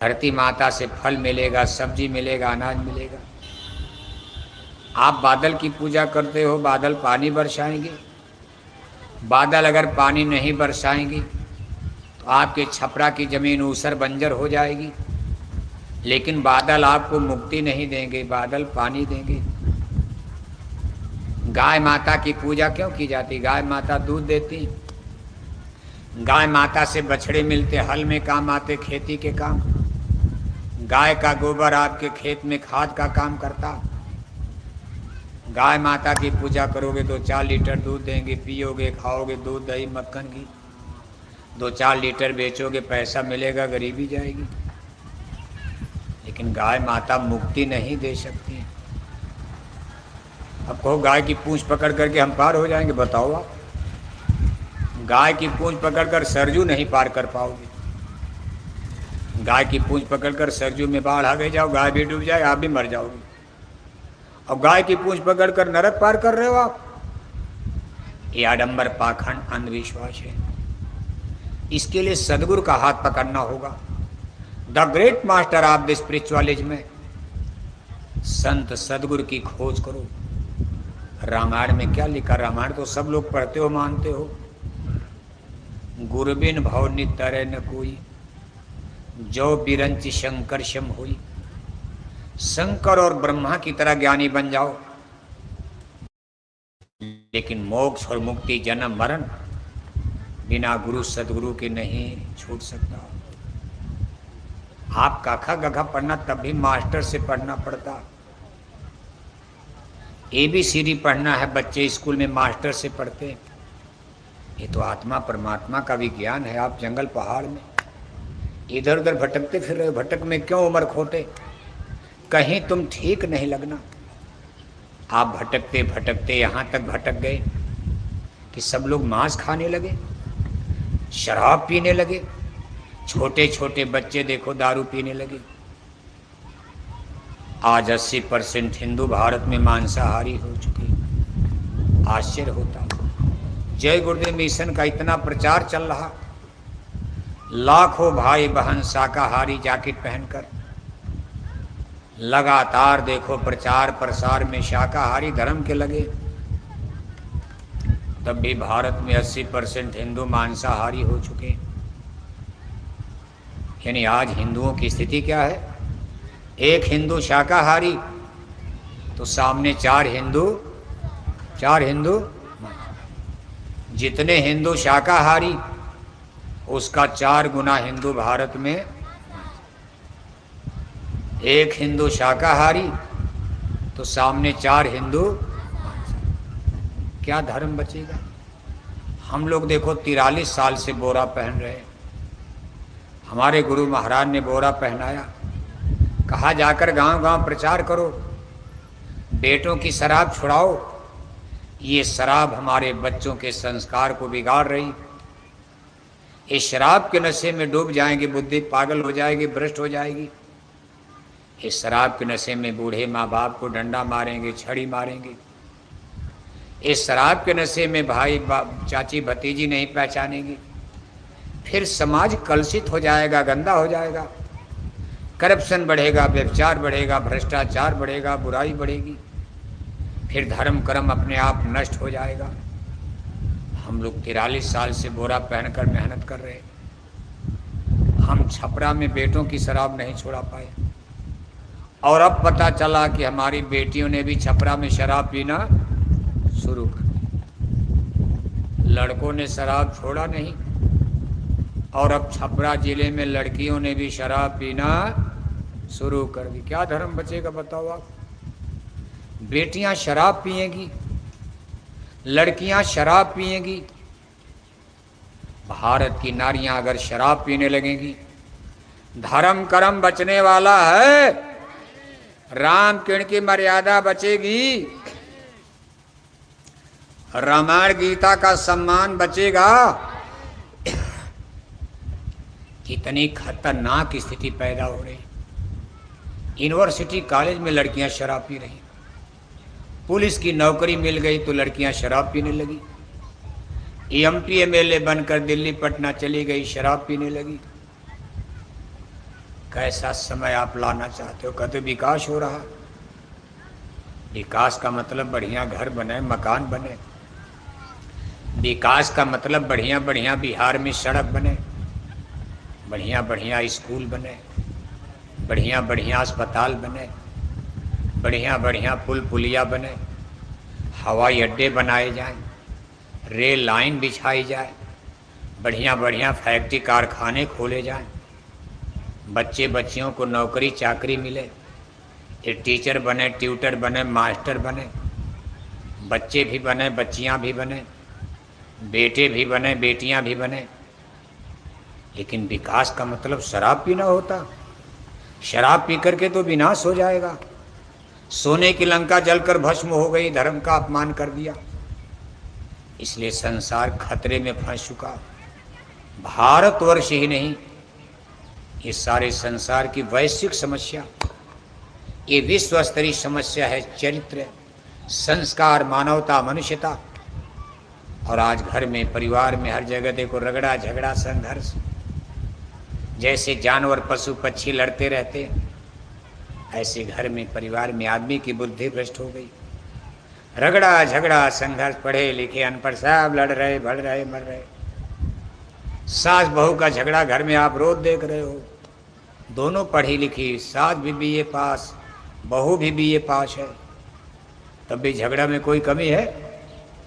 धरती माता से फल मिलेगा, सब्जी मिलेगा, अनाज मिलेगा। आप बादल की पूजा करते हो, बादल पानी बरसाएंगे। बादल अगर पानी नहीं बरसाएंगी तो आपके छपरा की जमीन ऊसर बंजर हो जाएगी। लेकिन बादल आपको मुक्ति नहीं देंगे, बादल पानी देंगे। गाय माता की पूजा क्यों की जाती? गाय माता दूध देती। गाय माता से बछड़े मिलते, हल में काम आते, खेती के काम। गाय का गोबर आपके खेत में खाद का काम करता। गाय माता की पूजा करोगे तो 4 लीटर दूध देंगे, पियोगे, खाओगे दूध, दही, मक्खन की। 2-4 लीटर बेचोगे, पैसा मिलेगा, गरीबी जाएगी। लेकिन गाय माता मुक्ति नहीं दे सकती। अब कहो गाय की पूंछ पकड़ करके हम पार हो जाएंगे? बताओ आप। गाय की पूंछ पकड़कर सरजू नहीं पार कर पाओगे। गाय की पूंछ पकड़कर सरजू में बाढ़ आ गई, जाओ, गाय भी डूब जाए, आप भी मर जाओगे। अब गाय की पूंछ पकड़कर नरक पार कर रहे हो आप। ये आडंबर, पाखंड, अंधविश्वास है। इसके लिए सदगुरु का हाथ पकड़ना होगा। The great master of the spiritualism में संत सदगुरु की खोज करो। रामायण में क्या लिखा? रामायण तो सब लोग पढ़ते हो, मानते हो। गुरबिन भव नितरे न कोई, जो बिरंच शंकर शम हुई। शंकर और ब्रह्मा की तरह ज्ञानी बन जाओ, लेकिन मोक्ष और मुक्ति, जन्म मरण बिना गुरु सदगुरु के नहीं छूट सकता। आप काखा गघा पढ़ना तब भी मास्टर से पढ़ना पड़ता। ABCD पढ़ना है, बच्चे स्कूल में मास्टर से पढ़ते। ये तो आत्मा परमात्मा का विज्ञान है। आप जंगल पहाड़ में इधर उधर भटकते फिर रहे हो। भटक में क्यों उम्र खोटे? कहीं तुम ठीक नहीं लगना। आप भटकते भटकते यहाँ तक भटक गए कि सब लोग मांस खाने लगे, शराब पीने लगे। छोटे छोटे बच्चे देखो दारू पीने लगे। आज 80% हिंदू भारत में मांसाहारी हो चुके। आश्चर्य होता। जय गुरुदेव मिशन का इतना प्रचार चल रहा, लाखों भाई बहन शाकाहारी जैकेट पहनकर लगातार देखो प्रचार प्रसार में शाकाहारी धर्म के लगे। तब भी भारत में 80% हिंदू मांसाहारी हो चुके। यानी आज हिंदुओं की स्थिति क्या है? एक हिंदू शाकाहारी तो सामने 4 हिंदू। जितने हिंदू शाकाहारी उसका 4 गुना हिंदू भारत में। एक हिंदू शाकाहारी तो सामने 4 हिंदू। क्या धर्म बचेगा? हम लोग देखो 43 साल से बोरा पहन रहे हैं। हमारे गुरु महाराज ने बोरा पहनाया, कहा जाकर गांव गांव प्रचार करो, बेटों की शराब छुड़ाओ। ये शराब हमारे बच्चों के संस्कार को बिगाड़ रही। इस शराब के नशे में डूब जाएंगे, बुद्धि पागल हो जाएगी, भ्रष्ट हो जाएगी। इस शराब के नशे में बूढ़े माँ बाप को डंडा मारेंगे, छड़ी मारेंगे। इस शराब के नशे में भाई चाची भतीजी नहीं पहचानेंगे। फिर समाज कलुषित हो जाएगा, गंदा हो जाएगा। करप्शन बढ़ेगा, व्यभिचार बढ़ेगा, भ्रष्टाचार बढ़ेगा, बुराई बढ़ेगी। फिर धर्म कर्म अपने आप नष्ट हो जाएगा। हम लोग 43 साल से बोरा पहनकर मेहनत कर रहे हैं। हम छपरा में बेटों की शराब नहीं छोड़ा पाए। और अब पता चला कि हमारी बेटियों ने भी छपरा में शराब पीना शुरू कर दी। लड़कों ने शराब छोड़ा नहीं, और अब छपरा जिले में लड़कियों ने भी शराब पीना शुरू कर दी। क्या धर्म बचेगा बताओ आप? बेटियां शराब पिएंगी, लड़कियां शराब पिएंगी। भारत की नारियां अगर शराब पीने लगेंगी, धर्म कर्म बचने वाला है? राम किण की मर्यादा बचेगी? रामायण गीता का सम्मान बचेगा? कितनी खतरनाक स्थिति पैदा हो रही। यूनिवर्सिटी कॉलेज में लड़कियां शराब पी रही। पुलिस की नौकरी मिल गई तो लड़कियां शराब पीने लगी। MP MLA बनकर दिल्ली पटना चली गई, शराब पीने लगी। कैसा समय आप लाना चाहते हो? कहते विकास हो रहा। विकास का मतलब बढ़िया घर बने, मकान बने। विकास का मतलब बढ़िया बढ़िया बिहार में सड़क बने, बढ़िया बढ़िया स्कूल बने, बढ़िया बढ़िया अस्पताल बने, बढ़िया बढ़िया पुल पुलिया बने, हवाई अड्डे बनाए जाएं, रेल लाइन बिछाई जाए, बढ़िया बढ़िया फैक्ट्री कारखाने खोले जाएं, बच्चे बच्चियों को नौकरी चाकरी मिले, ये टीचर बने, ट्यूटर बने, मास्टर बने, बच्चे भी बने, बच्चियां भी बने, बेटे भी बने, बेटियां भी बने। लेकिन विकास का मतलब शराब पीना होता? शराब पी करके तो विनाश हो जाएगा। सोने की लंका जलकर भस्म हो गई, धर्म का अपमान कर दिया। इसलिए संसार खतरे में फंस चुका। भारतवर्ष ही नहीं, ये सारे संसार की वैश्विक समस्या, ये विश्व स्तरीय समस्या है। चरित्र, संस्कार, मानवता, मनुष्यता। और आज घर में, परिवार में, हर जगह देखो रगड़ा झगड़ा संघर्ष। जैसे जानवर पशु पक्षी लड़ते रहते हैं, ऐसे घर में परिवार में आदमी की बुद्धि भ्रष्ट हो गई। रगड़ा झगड़ा संघर्ष, पढ़े लिखे अनपढ़ सब लड़ रहे, बढ़ रहे, मर रहे। सास बहू का झगड़ा घर में आप रोज देख रहे हो। दोनों पढ़ी लिखी, सास भी बीए पास, बहू भी बीए पास है, तब भी झगड़ा में कोई कमी है?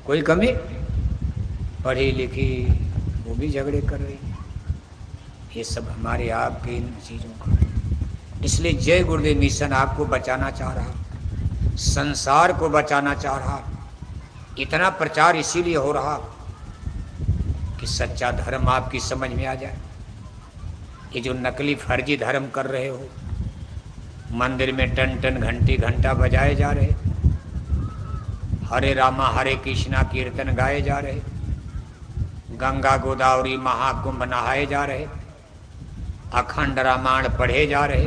कोई कमी? पढ़ी लिखी वो भी झगड़े कर रही। ये सब हमारे आपके इन चीज़ों का। इसलिए जय गुरुदेव मिशन आपको बचाना चाह रहा, संसार को बचाना चाह रहा। इतना प्रचार इसीलिए हो रहा कि सच्चा धर्म आपकी समझ में आ जाए। ये जो नकली फर्जी धर्म कर रहे हो, मंदिर में टन टन घंटी घंटा बजाए जा रहे, हरे रामा हरे कृष्णा कीर्तन गाए जा रहे, गंगा गोदावरी महाकुंभ नहाए जा रहे, अखंड रामायण पढ़े जा रहे,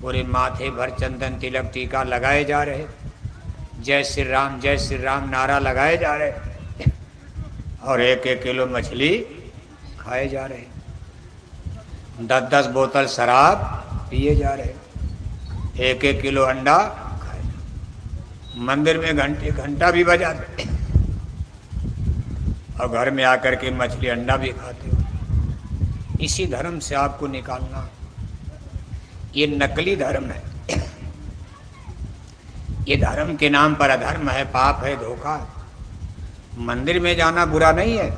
पूरे माथे भर चंदन तिलक टीका लगाए जा रहे, जय श्री राम नारा लगाए जा रहे, और 1-1 किलो मछली खाए जा रहे, 10-10 बोतल शराब पिए जा रहे, 1-1 किलो अंडा खाए, मंदिर में घंटे घंटा भी बजाते और घर में आकर के मछली अंडा भी खाते हो। इसी धर्म से आपको निकालना। ये नकली धर्म है। ये धर्म के नाम पर अधर्म है, पाप है, धोखा। मंदिर में जाना बुरा नहीं है,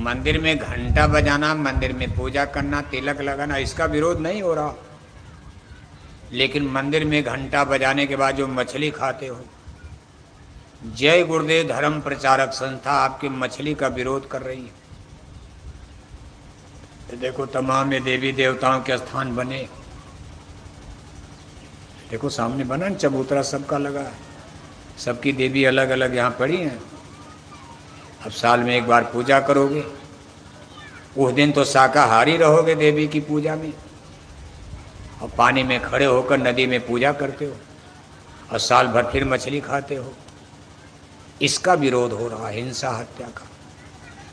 मंदिर में घंटा बजाना, मंदिर में पूजा करना, तिलक लगाना, इसका विरोध नहीं हो रहा। लेकिन मंदिर में घंटा बजाने के बाद जो मछली खाते हो, जय गुरुदेव धर्म प्रचारक संस्था आपकी मछली का विरोध कर रही है। तो देखो तमाम ये देवी देवताओं के स्थान बने, देखो सामने बना न चबूतरा, सबका लगा है, सबकी देवी अलग अलग यहाँ पड़ी हैं। अब साल में एक बार पूजा करोगे, उस दिन तो शाकाहारी रहोगे देवी की पूजा में, और पानी में खड़े होकर नदी में पूजा करते हो, और साल भर फिर मछली खाते हो। इसका विरोध हो रहा है, हिंसा हत्या का।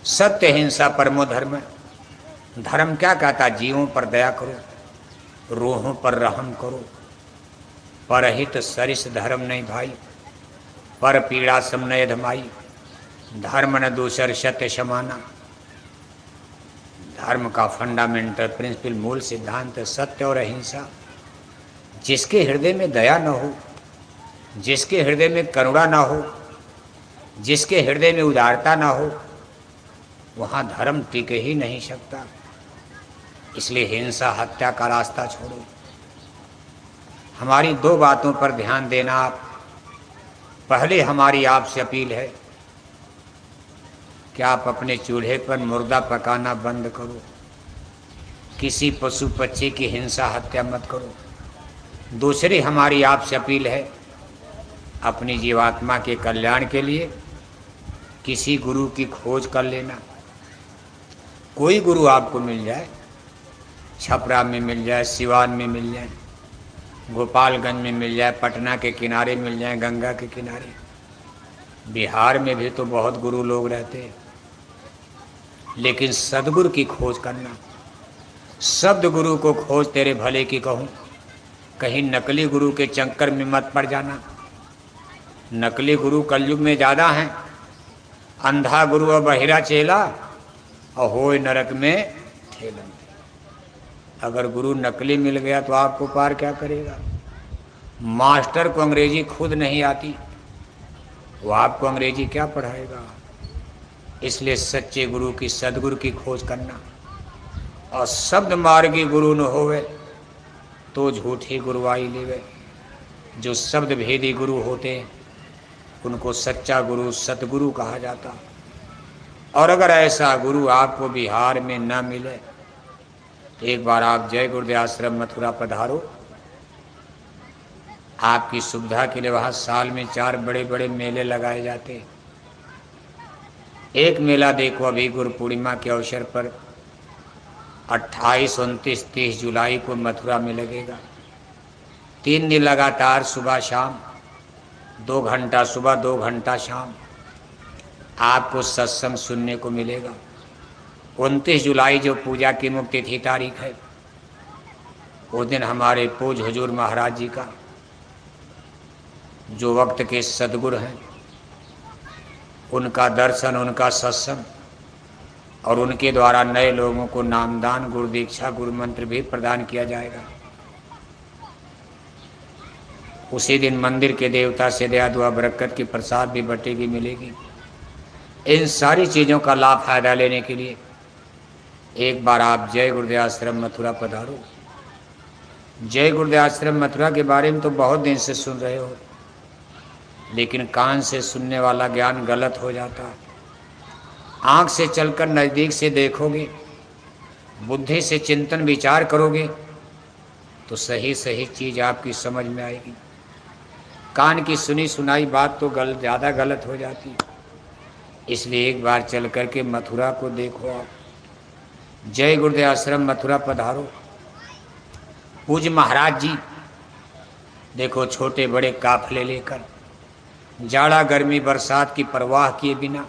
सत्य हिंसा परमो धर्म। धर्म क्या कहता? जीवों पर दया करो, रूहों पर रहम करो, परहित सरिस धर्म नहीं भाई, पर पीड़ा सम नय धमाई, धर्म न दूसर सत्य समाना। धर्म का फंडामेंटल प्रिंसिपल, मूल सिद्धांत सत्य और अहिंसा। जिसके हृदय में दया न हो, जिसके हृदय में करुणा ना हो, जिसके हृदय में उदारता ना हो, वहाँ धर्म टिक ही नहीं सकता। इसलिए हिंसा हत्या का रास्ता छोड़ो। हमारी 2 बातों पर ध्यान देना आप। पहले हमारी आपसे अपील है कि आप अपने चूल्हे पर मुर्दा पकाना बंद करो, किसी पशु पक्षी की हिंसा हत्या मत करो। दूसरी हमारी आपसे अपील है, अपनी जीवात्मा के कल्याण के लिए किसी गुरु की खोज कर लेना। कोई गुरु आपको मिल जाए, छपरा में मिल जाए, सिवान में मिल जाए, गोपालगंज में मिल जाए, पटना के किनारे मिल जाए, गंगा के किनारे। बिहार में भी तो बहुत गुरु लोग रहते हैं, लेकिन सदगुरु की खोज करना। शब्द गुरु को खोज तेरे भले की कहूँ, कहीं नकली गुरु के चक्कर में मत पड़ जाना। नकली गुरु कलयुग में ज़्यादा हैं। अंधा गुरु और बहिरा चेला और होए नरक में ठेला। अगर गुरु नकली मिल गया तो आपको पार क्या करेगा। मास्टर को अंग्रेजी खुद नहीं आती, वो आपको अंग्रेजी क्या पढ़ाएगा। इसलिए सच्चे गुरु की, सदगुरु की खोज करना। और शब्द मार्गी गुरु न होवे तो झूठी गुरुवाई लेवे। जो शब्द भेदी गुरु होते हैं उनको सच्चा गुरु, सतगुरु कहा जाता। और अगर ऐसा गुरु आपको बिहार में न मिले तो एक बार आप जय गुरुदेव आश्रम मथुरा पधारो। आपकी सुविधा के लिए वहाँ साल में 4 बड़े बड़े मेले लगाए जाते हैं। एक मेला देखो, अभी गुरु पूर्णिमा के अवसर पर 28, 29, 30 जुलाई को मथुरा में लगेगा। 3 दिन लगातार सुबह शाम 2 घंटा सुबह 2 घंटा शाम आपको सत्संग सुनने को मिलेगा। 29 जुलाई जो पूजा की मुक्ति तिथि तारीख है, उस दिन हमारे पूज हुजूर महाराज जी का, जो वक्त के सदगुरु हैं, उनका दर्शन, उनका सत्संग और उनके द्वारा नए लोगों को नामदान, गुरु दीक्षा, गुरु मंत्र भी प्रदान किया जाएगा। उसी दिन मंदिर के देवता से दया दुआ बरकत की प्रसाद भी बटेगी, मिलेगी। इन सारी चीज़ों का लाभ फायदा लेने के लिए एक बार आप जय गुरुदेव आश्रम मथुरा पधारो। जय गुरुदेव आश्रम मथुरा के बारे में तो बहुत दिन से सुन रहे हो, लेकिन कान से सुनने वाला ज्ञान गलत हो जाता है। आँख से चलकर नज़दीक से देखोगे, बुद्धि से चिंतन विचार करोगे तो सही सही चीज़ आपकी समझ में आएगी। कान की सुनी सुनाई बात तो ज़्यादा गलत हो जाती। इसलिए एक बार चल कर के मथुरा को देखो आप। जय गुरुदेव आश्रम मथुरा पधारो। पूज्य महाराज जी देखो, छोटे बड़े काफले लेकर जाड़ा गर्मी बरसात की परवाह किए बिना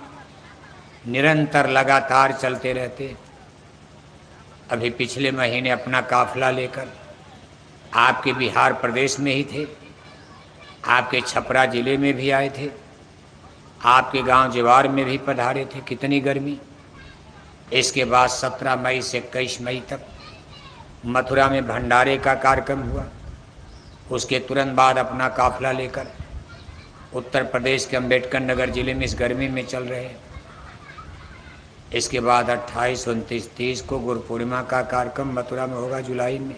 निरंतर लगातार चलते रहते। अभी पिछले महीने अपना काफिला लेकर आपके बिहार प्रदेश में ही थे, आपके छपरा जिले में भी आए थे, आपके गांव जवार में भी पधारे थे। कितनी गर्मी। इसके बाद 17 मई से 21 मई तक मथुरा में भंडारे का कार्यक्रम हुआ। उसके तुरंत बाद अपना काफिला लेकर उत्तर प्रदेश के अम्बेडकर नगर जिले में इस गर्मी में चल रहे हैं। इसके बाद 28, 29, 30 को गुरु पूर्णिमा का कार्यक्रम मथुरा में होगा, जुलाई में।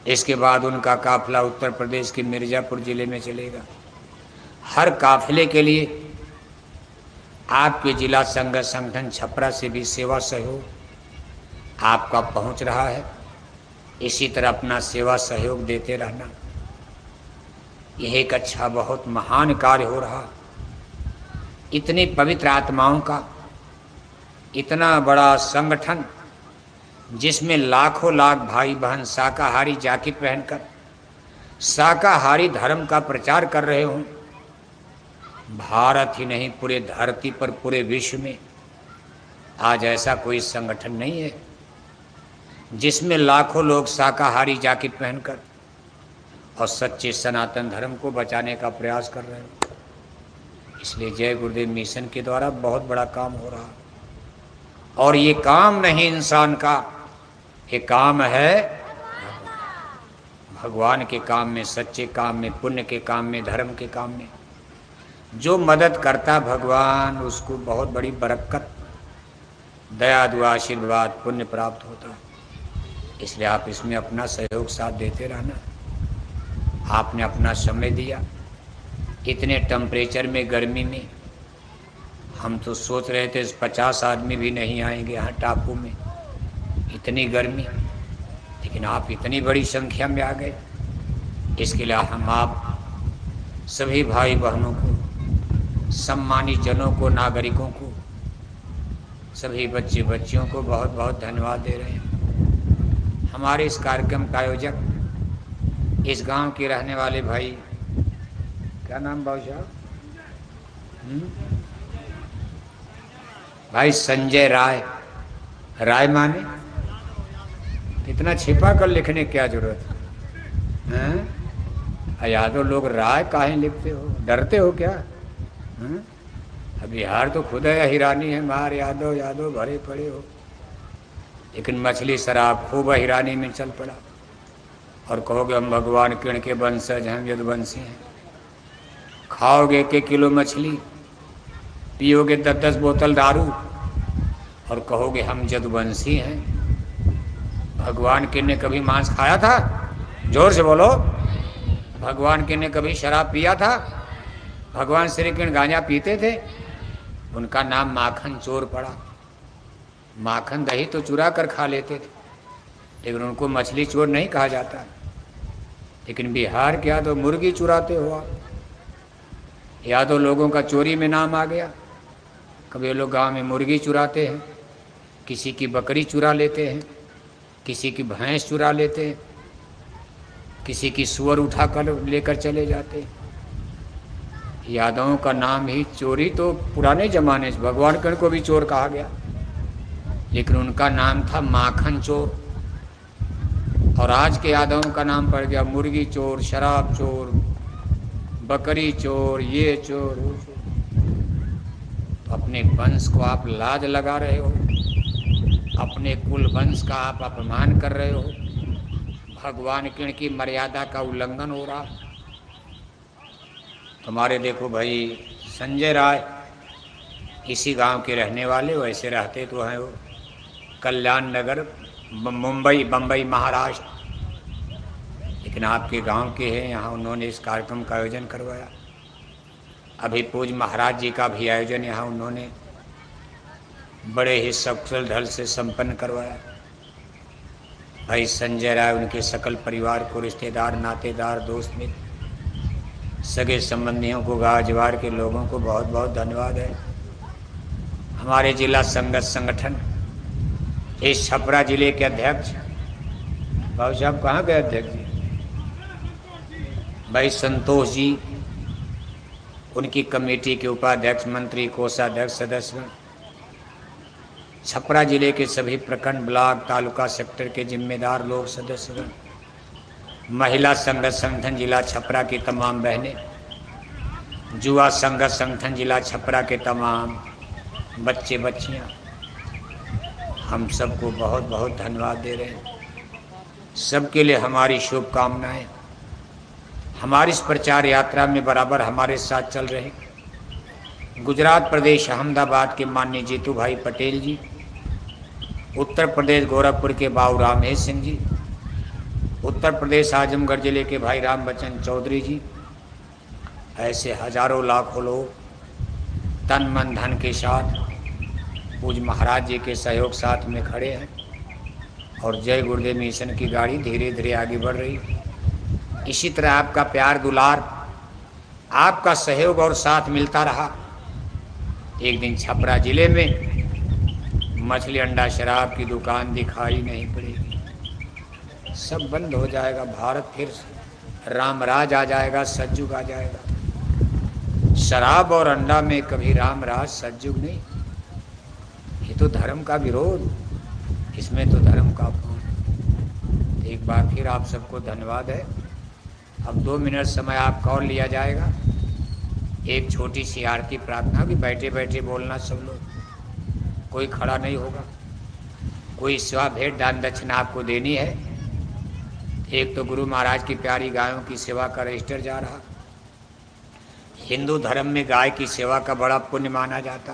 इसके बाद उनका काफिला उत्तर प्रदेश के मिर्ज़ापुर जिले में चलेगा। हर काफिले के लिए आपके जिला संघ संगठन छपरा से भी सेवा सहयोग आपका पहुंच रहा है। इसी तरह अपना सेवा सहयोग देते रहना। यह एक अच्छा बहुत महान कार्य हो रहा। इतनी पवित्र आत्माओं का इतना बड़ा संगठन, जिसमें लाखों लाख भाई बहन शाकाहारी जैकेट पहनकर शाकाहारी धर्म का प्रचार कर रहे हों। भारत ही नहीं, पूरे धरती पर, पूरे विश्व में आज ऐसा कोई संगठन नहीं है जिसमें लाखों लोग शाकाहारी जैकेट पहनकर और सच्चे सनातन धर्म को बचाने का प्रयास कर रहे हैं। इसलिए जय गुरुदेव मिशन के द्वारा बहुत बड़ा काम हो रहा। और ये काम नहीं इंसान का, ये काम है भगवान के काम में, सच्चे काम में, पुण्य के काम में, धर्म के काम में। जो मदद करता भगवान, उसको बहुत बड़ी बरकत, दया दुआ आशीर्वाद पुण्य प्राप्त होता। इसलिए आप इसमें अपना सहयोग साथ देते रहना। आपने अपना समय दिया। इतने टेम्परेचर में, गर्मी में, हम तो सोच रहे थे 50 आदमी भी नहीं आएंगे यहाँ टापू में, इतनी गर्मी, लेकिन आप इतनी बड़ी संख्या में आ गए। इसके लिए हम आप सभी भाई बहनों को, सम्मानित जनों को, नागरिकों को, सभी बच्चे बच्चियों को बहुत बहुत धन्यवाद दे रहे हैं। हमारे इस कार्यक्रम का आयोजक इस गांव के रहने वाले भाई, क्या नाम बाबू साहब? भाई संजय राय। राय माने इतना छिपा कर लिखने की क्या जरूरत है? यादव लोग राय काहे लिखते हो, डरते हो क्या? अब बिहार तो खुद है हिरानी है, मार यादव यादव भरे पड़े हो। लेकिन मछली शराब खूब हिरानी में चल पड़ा और कहोगे हम भगवान किरण के वंशज हैं, यदुवंशी हैं। खाओगे 1 किलो मछली, पियोगे 10-10 बोतल दारू और कहोगे हम यदुवंशी हैं। भगवान किरण ने कभी मांस खाया था? जोर से बोलो। भगवान किरण ने कभी शराब पिया था? भगवान श्री कृष्ण गांजा पीते थे? उनका नाम माखन चोर पड़ा। माखन दही तो चुरा कर खा लेते थे, लेकिन उनको मछली चोर नहीं कहा जाता। लेकिन बिहार क्या तो मुर्गी चुराते हो आप। या तो लोगों का चोरी में नाम आ गया। कभी लोग गांव में मुर्गी चुराते हैं, किसी की बकरी चुरा लेते हैं, किसी की भैंस चुरा लेते हैं, किसी की सुअर उठा कर लेकर चले जाते हैं। यादवों का नाम ही चोरी तो पुराने जमाने से भगवान कृष्ण को भी चोर कहा गया, लेकिन उनका नाम था माखन चोर। और आज के यादवों का नाम पड़ गया मुर्गी चोर, शराब चोर, बकरी चोर, ये चोर वो चोर। तो अपने वंश को आप लाज लगा रहे हो, अपने कुल वंश का आप अपमान कर रहे हो, भगवान कृष्ण की मर्यादा का उल्लंघन हो रहा। हमारे देखो भाई संजय राय इसी गांव के रहने वाले, वैसे रहते तो हैं वो कल्याण नगर बम्बई महाराष्ट्र, लेकिन आपके गांव के हैं। यहाँ उन्होंने इस कार्यक्रम का आयोजन करवाया। अभी पूज्य महाराज जी का भी आयोजन यहाँ उन्होंने बड़े ही सकुशल ढल से संपन्न करवाया। भाई संजय राय उनके सकल परिवार को, रिश्तेदार, नातेदार, दोस्त मित्र, सगे संबंधियों को, गाँव जवार के लोगों को बहुत बहुत धन्यवाद है। हमारे जिला संगठन इस छपरा जिले के अध्यक्ष बाबू साहब कहाँ गए अध्यक्ष जी? भाई संतोष जी, उनकी कमेटी के उपाध्यक्ष, मंत्री, कोषाध्यक्ष, सदस्य, छपरा जिले के सभी प्रखंड, ब्लॉक, तालुका, सेक्टर के जिम्मेदार लोग, सदस्य, महिला संघ संगठन जिला छपरा की तमाम बहनें, युवा संघ संगठन जिला छपरा के तमाम बच्चे बच्चियां, हम सबको बहुत बहुत धन्यवाद दे रहे हैं। सबके लिए हमारी शुभकामनाएं। हमारी इस प्रचार यात्रा में बराबर हमारे साथ चल रहे गुजरात प्रदेश अहमदाबाद के माननीय जीतू भाई पटेल जी, उत्तर प्रदेश गोरखपुर के बाबू रामहेश सिंह जी, उत्तर प्रदेश आजमगढ़ जिले के भाई राम बच्चन चौधरी जी, ऐसे हजारों लाखों लोग तन मन धन के साथ पूज्य महाराज जी के सहयोग साथ में खड़े हैं और जय गुरुदेव मिशन की गाड़ी धीरे धीरे आगे बढ़ रही। इसी तरह आपका प्यार दुलार, आपका सहयोग और साथ मिलता रहा। एक दिन छपरा जिले में मछली अंडा शराब की दुकान दिखाई नहीं पड़ेगी, सब बंद हो जाएगा। भारत फिर राम राज आ जाएगा, सतयुग आ जाएगा। शराब और अंडा में कभी राम राज सतयुग नहीं, ये तो धर्म का विरोध, इसमें तो धर्म का अपमान। एक बार फिर आप सबको धन्यवाद है। अब 2 मिनट समय आपका और लिया जाएगा। एक छोटी सी आरती प्रार्थना भी बैठे बैठे बोलना सब लोग, कोई खड़ा नहीं होगा। कोई सेवा भेंट दान दक्षिणा आपको देनी है। एक तो गुरु महाराज की प्यारी गायों की सेवा का रजिस्टर जा रहा। हिंदू धर्म में गाय की सेवा का बड़ा पुण्य माना जाता।